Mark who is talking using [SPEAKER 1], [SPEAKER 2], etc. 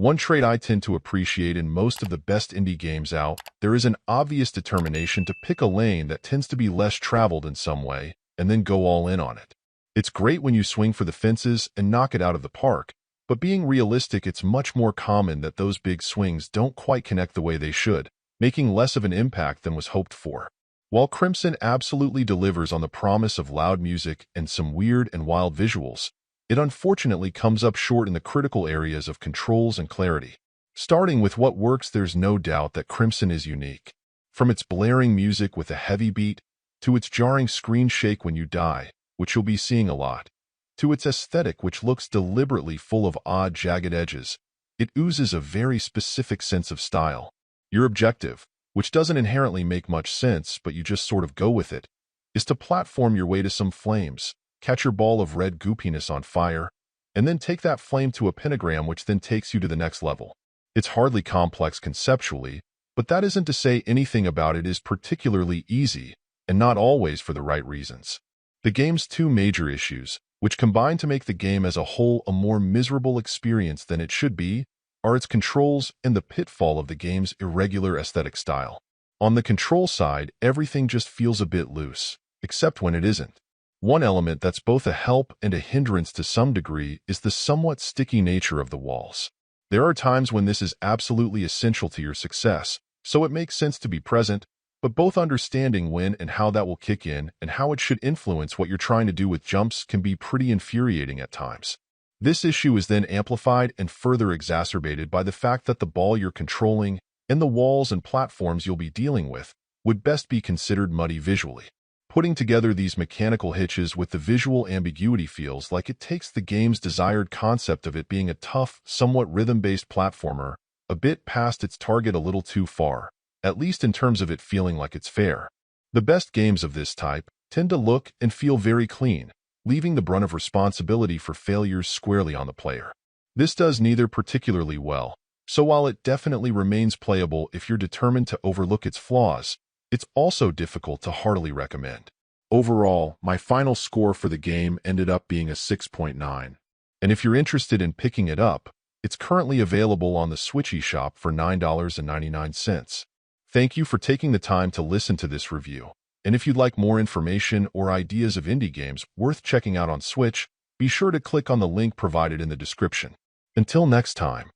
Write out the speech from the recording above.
[SPEAKER 1] One trait I tend to appreciate in most of the best indie games out, there is an obvious determination to pick a lane that tends to be less traveled in some way, and then go all in on it. It's great when you swing for the fences and knock it out of the park, but being realistic, it's much more common that those big swings don't quite connect the way they should, making less of an impact than was hoped for. While Krimson absolutely delivers on the promise of loud music and some weird and wild visuals, it unfortunately comes up short in the critical areas of controls and clarity. Starting with what works, there's no doubt that Krimson is unique. From its blaring music with a heavy beat, to its jarring screen shake when you die, which you'll be seeing a lot, to its aesthetic which looks deliberately full of odd jagged edges, it oozes a very specific sense of style. Your objective, which doesn't inherently make much sense but you just sort of go with it, is to platform your way to some flames, catch your ball of red goopiness on fire, and then take that flame to a pentagram which then takes you to the next level. It's hardly complex conceptually, but that isn't to say anything about it is particularly easy, and not always for the right reasons. The game's two major issues, which combine to make the game as a whole a more miserable experience than it should be, are its controls and the pitfall of the game's irregular aesthetic style. On the control side, everything just feels a bit loose, except when it isn't. One element that's both a help and a hindrance to some degree is the somewhat sticky nature of the walls. There are times when this is absolutely essential to your success, so it makes sense to be present, but both understanding when and how that will kick in and how it should influence what you're trying to do with jumps can be pretty infuriating at times. This issue is then amplified and further exacerbated by the fact that the ball you're controlling and the walls and platforms you'll be dealing with would best be considered muddy visually. Putting together these mechanical hitches with the visual ambiguity feels like it takes the game's desired concept of it being a tough, somewhat rhythm-based platformer a bit past its target a little too far, at least in terms of it feeling like it's fair. The best games of this type tend to look and feel very clean, leaving the brunt of responsibility for failures squarely on the player. This does neither particularly well, so while it definitely remains playable if you're determined to overlook its flaws, it's also difficult to heartily recommend. Overall, my final score for the game ended up being a 6.9. And if you're interested in picking it up, it's currently available on the Switch eShop for $9.99. Thank you for taking the time to listen to this review. And if you'd like more information or ideas of indie games worth checking out on Switch, be sure to click on the link provided in the description. Until next time.